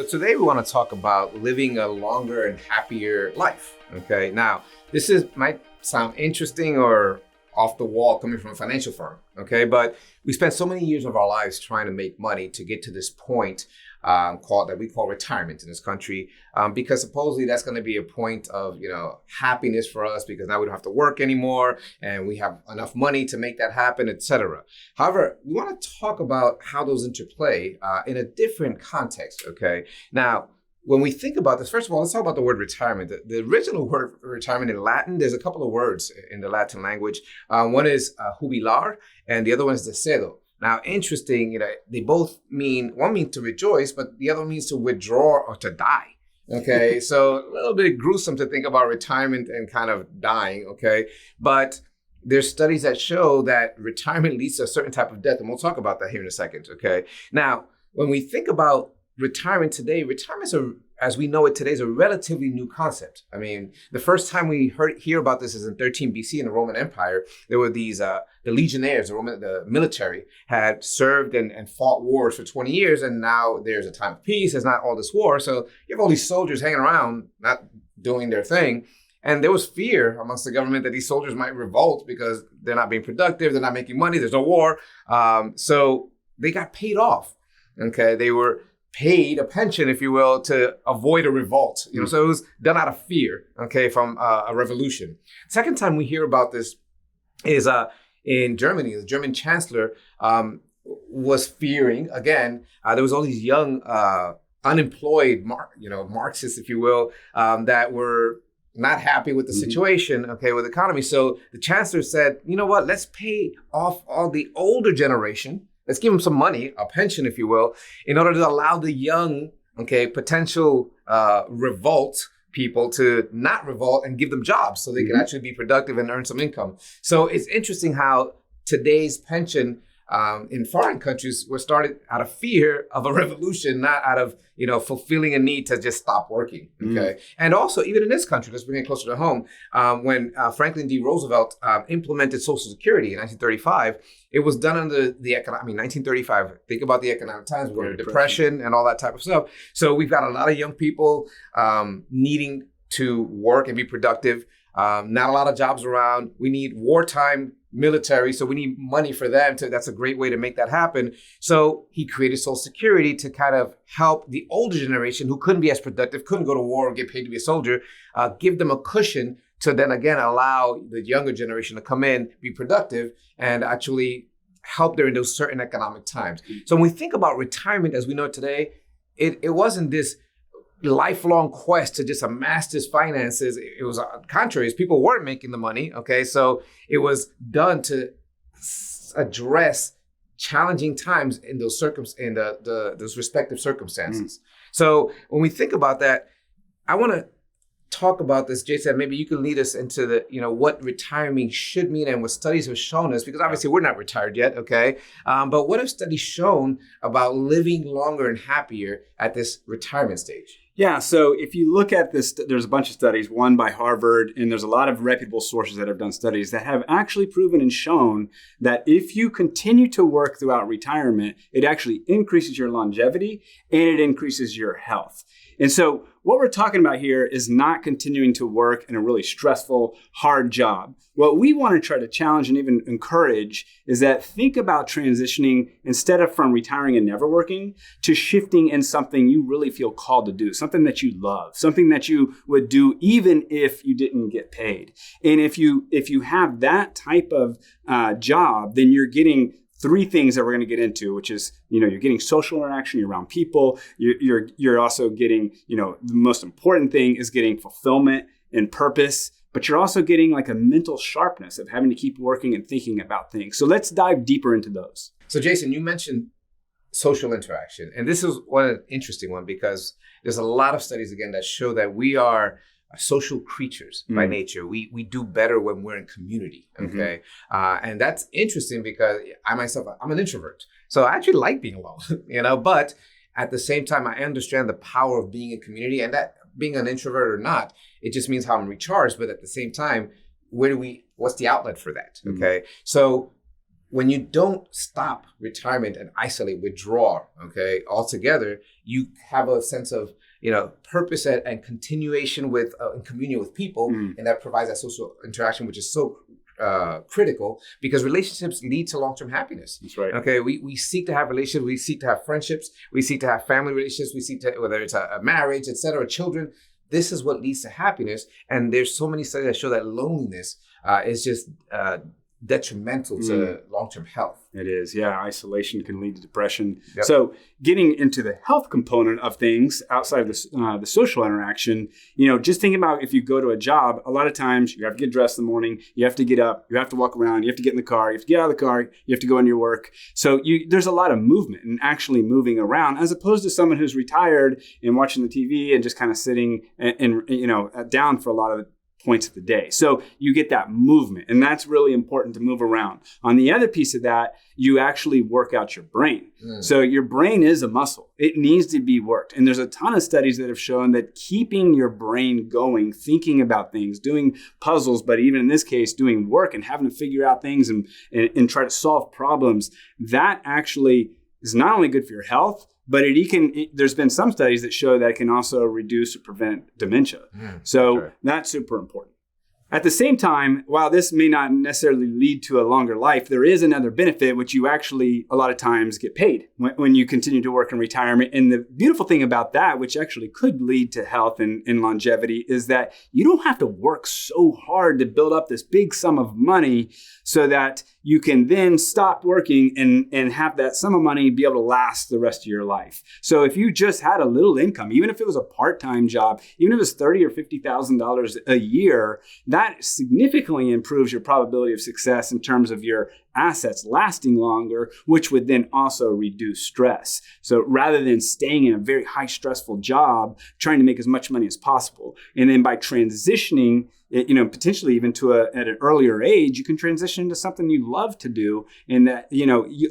today we want to talk about living a longer and happier life. Okay, now might sound interesting or off the wall coming from a financial firm. Okay, but we spent so many years of our lives trying to make money to get to this point that we call retirement in this country, because supposedly that's going to be a point of happiness for us because now we don't have to work anymore and we have enough money to make that happen, etc. However, we want to talk about how those interplay in a different context. Okay, now when we think about this, first of all, let's talk about the word retirement. The original word retirement in Latin, there's a couple of words in the Latin language. One is jubilar, and the other one is decedo. Now, interesting, they both one means to rejoice, but the other means to withdraw or to die. Okay, so a little bit gruesome to think about retirement and kind of dying. Okay, but there's studies that show that retirement leads to a certain type of death, and we'll talk about that here in a second. Okay, now when we think about retirement today, as we know it today, is a relatively new concept. I mean, the first time we hear about this is in 13 BC in the Roman Empire. There were these, the legionnaires, the military had served and fought wars for 20 years, and now there's a time of peace. There's not all this war. So you have all these soldiers hanging around, not doing their thing. And there was fear amongst the government that these soldiers might revolt because they're not being productive, they're not making money, there's no war. So they got paid off. Okay, they were paid a pension, if you will, to avoid a revolt. So it was done out of fear, okay, from a revolution. Second time we hear about this is in Germany. The German chancellor was fearing, again, there was all these young, unemployed, Marxists, if you will, that were not happy with the situation, okay, with the economy. So the chancellor said, you know what, let's pay off all the older generation. Let's give them some money, a pension, if you will, in order to allow the young, potential revolt people to not revolt and give them jobs so they can actually be productive and earn some income. So it's interesting how today's pension in foreign countries were started out of fear of a revolution, not out of, fulfilling a need to just stop working. Okay. And also, even in this country, let's bring it closer to home. When Franklin D. Roosevelt implemented Social Security in 1935, it was done under the 1935. Think about the economic times. We're going to depression and all that type of stuff. So we've got a lot of young people needing to work and be productive. Not a lot of jobs around. We need wartime military, so we need money for them. That's a great way to make that happen. So he created Social Security to kind of help the older generation who couldn't be as productive, couldn't go to war or get paid to be a soldier, give them a cushion to then again allow the younger generation to come in, be productive, and actually help during those certain economic times. So when we think about retirement as we know it today, it wasn't this lifelong quest to just amass this finances. It was contrary. People weren't making the money. Okay, so it was done to address challenging times in those those respective circumstances. So when we think about that, I want to talk about this, Jason. Maybe you can lead us into the what retirement should mean and what studies have shown us, because obviously we're not retired yet. Okay, but what have studies shown about living longer and happier at this retirement stage? Yeah, so if you look at this, there's a bunch of studies, one by Harvard, and there's a lot of reputable sources that have done studies that have actually proven and shown that if you continue to work throughout retirement, it actually increases your longevity and it increases your health. And so what we're talking about here is not continuing to work in a really stressful, hard job. What we want to try to challenge and even encourage is that think about transitioning instead of from retiring and never working to shifting in something you really feel called to do, something that you love, something that you would do even if you didn't get paid. And if you have that type of job, then you're getting three things that we're going to get into, which is, you're getting social interaction, you're around people, you're also getting, the most important thing is getting fulfillment and purpose, but you're also getting like a mental sharpness of having to keep working and thinking about things. So let's dive deeper into those. So Jason, you mentioned social interaction, and this is one interesting one because there's a lot of studies again that show that we are social creatures by nature. We do better when we're in community. Okay. And that's interesting because I myself, I'm an introvert. So I actually like being alone, but at the same time, I understand the power of being in community, and that being an introvert or not, it just means how I'm recharged. But at the same time, what's the outlet for that? Okay. So when you don't stop retirement and isolate, withdraw, okay, altogether, you have a sense of, purpose and continuation with and communion with people, and that provides that social interaction, which is so critical, because relationships lead to long-term happiness. That's right. Okay, we seek to have relationships, we seek to have friendships, we seek to have family relationships, we seek to, whether it's a marriage, etc., children. This is what leads to happiness, and there's so many studies that show that loneliness is just detrimental to long-term health. It is. Yeah. Isolation can lead to depression. Yep. So getting into the health component of things outside of the social interaction, just thinking about if you go to a job, a lot of times you have to get dressed in the morning, you have to get up, you have to walk around, you have to get in the car, you have to get out of the car, you have to go into your work. So there's a lot of movement and actually moving around, as opposed to someone who's retired and watching the TV and just kind of sitting and down for a lot of the points of the day. So you get that movement, and that's really important to move around. On the other piece of that, you actually work out your brain. So your brain is a muscle. It needs to be worked. And there's a ton of studies that have shown that keeping your brain going, thinking about things, doing puzzles, but even in this case, doing work and having to figure out things and try to solve problems, that actually is not only good for your health, but there's been some studies that show that it can also reduce or prevent dementia. So that's super important. At the same time, while this may not necessarily lead to a longer life, there is another benefit, which you actually a lot of times get paid when you continue to work in retirement. And the beautiful thing about that, which actually could lead to health and longevity, is that you don't have to work so hard to build up this big sum of money so that you can then stop working and have that sum of money be able to last the rest of your life. So if you just had a little income, even if it was a part-time job, even if it was $30,000 or $50,000 a year, that significantly improves your probability of success in terms of your assets lasting longer, which would then also reduce stress. So rather than staying in a very high stressful job, trying to make as much money as possible, and then by transitioning, potentially even at an earlier age, you can transition into something you love to do. And that,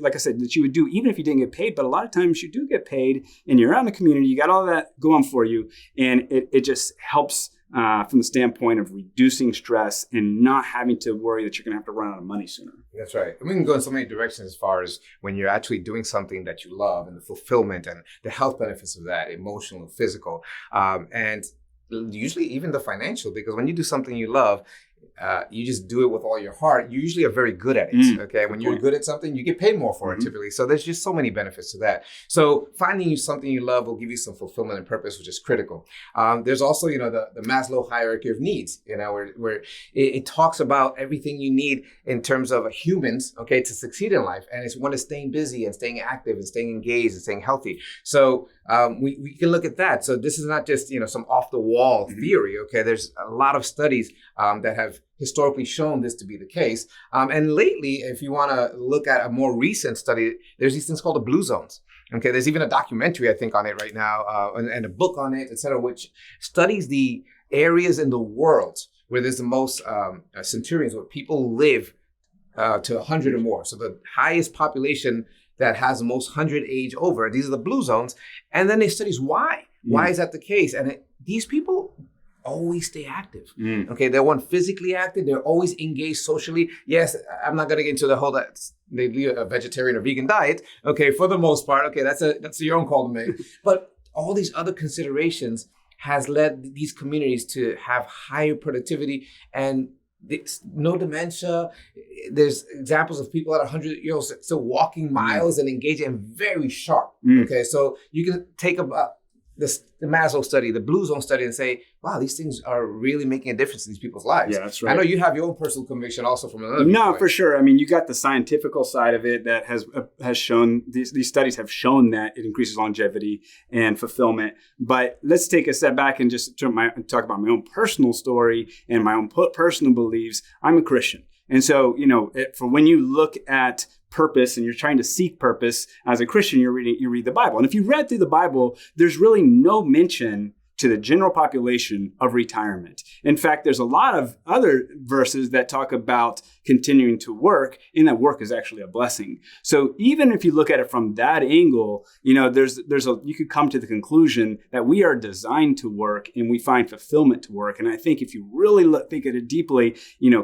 like I said, that you would do even if you didn't get paid. But a lot of times you do get paid and you're out in the community, you got all that going for you. And it just helps from the standpoint of reducing stress and not having to worry that you're going to have to run out of money sooner. That's right. We can go in so many directions as far as when you're actually doing something that you love and the fulfillment and the health benefits of that, emotional and physical. And usually even the financial, because when you do something you love, you just do it with all your heart. You usually are very good at it. Okay. When you're good at something, you get paid more for it typically. So there's just so many benefits to that. So finding something you love will give you some fulfillment and purpose, which is critical. There's also, the Maslow hierarchy of needs, where it talks about everything you need in terms of humans, okay, to succeed in life. And it's one is staying busy and staying active and staying engaged and staying healthy. So we can look at that. So this is not just, some off the wall theory. Okay. There's a lot of studies that have historically shown this to be the case. And lately, if you want to look at a more recent study, there's these things called the blue zones. Okay, there's even a documentary, I think, on it right now, and a book on it, et cetera, which studies the areas in the world where there's the most centurions, where people live to 100 or more. So the highest population that has the most 100 age over, these are the blue zones. And then they studies why. Why is that the case? And these people always stay active. Okay, they're physically active. They're always engaged socially. Yes, I'm not going to get into the whole that they lead a vegetarian or vegan diet. Okay, for the most part. Okay, that's your own call to make. But all these other considerations has led these communities to have higher productivity and no dementia. There's examples of people at 100 years old still walking miles and engaging and very sharp. Okay, so you can take about the Maslow study, the Blue Zone study, and say, wow, these things are really making a difference in these people's lives. Yeah, that's right. I know you have your own personal conviction also from another No, for sure. I mean, you got the scientific side of it that has shown, these studies have shown that it increases longevity and fulfillment. But let's take a step back and just talk about my own personal story and my own personal beliefs. I'm a Christian. And so, for when you look at purpose and you're trying to seek purpose as a Christian, you read the Bible. And if you read through the Bible, there's really no mention to the general population of retirement. In fact, there's a lot of other verses that talk about continuing to work, and that work is actually a blessing. So even if you look at it from that angle, you could come to the conclusion that we are designed to work and we find fulfillment to work. And I think if you really think at it deeply,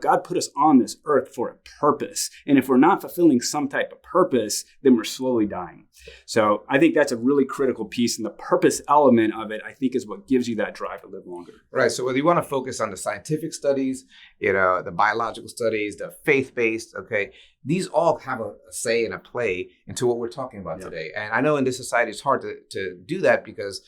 God put us on this earth for a purpose. And if we're not fulfilling some type of purpose, then we're slowly dying. So I think that's a really critical piece. And the purpose element of it, I think, is what gives you that drive to live longer. Right. So whether you want to focus on the scientific studies, the biological studies, the faith-based, okay, these all have a say and a play into what we're talking about today. And I know in this society, it's hard to do that because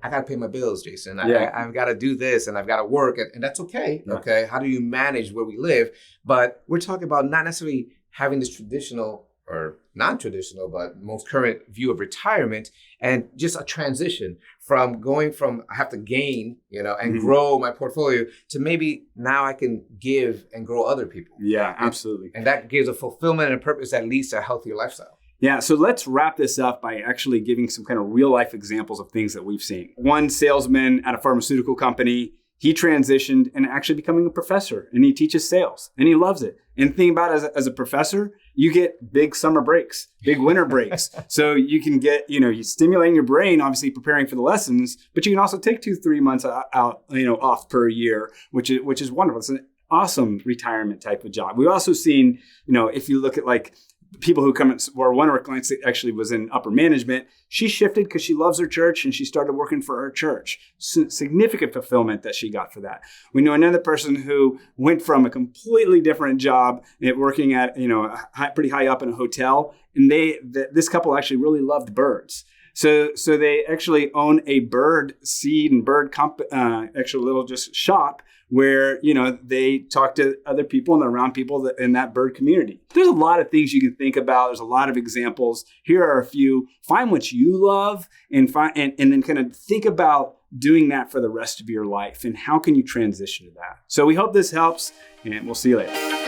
I got to pay my bills, Jason. I've got to do this and I've got to work, and that's okay. Yeah. Okay. How do you manage where we live? But we're talking about not necessarily having this traditional or non-traditional, but most current view of retirement, and just a transition from going from I have to gain, and grow my portfolio to maybe now I can give and grow other people. Yeah, absolutely. And that gives a fulfillment and a purpose that leads to a healthier lifestyle. Yeah, so let's wrap this up by actually giving some kind of real life examples of things that we've seen. One salesman at a pharmaceutical company, he transitioned and actually becoming a professor, and he teaches sales and he loves it. And the thing about it, as a professor, you get big summer breaks, big winter breaks. So you can get, you're stimulating your brain, obviously preparing for the lessons, but you can also take 2-3 months out, off per year, which is wonderful. It's an awesome retirement type of job. We've also seen, if you look at like people who come, where one of our clients actually was in upper management, she shifted because she loves her church and she started working for her church. Significant fulfillment that she got for that. We know another person who went from a completely different job working at, pretty high up in a hotel. And this couple actually really loved birds. So they actually own a bird seed and bird actual little just shop where, they talk to other people and they're around people in that bird community. There's a lot of things you can think about. There's a lot of examples. Here are a few. Find what you love and then kind of think about doing that for the rest of your life and how can you transition to that. So we hope this helps, and we'll see you later.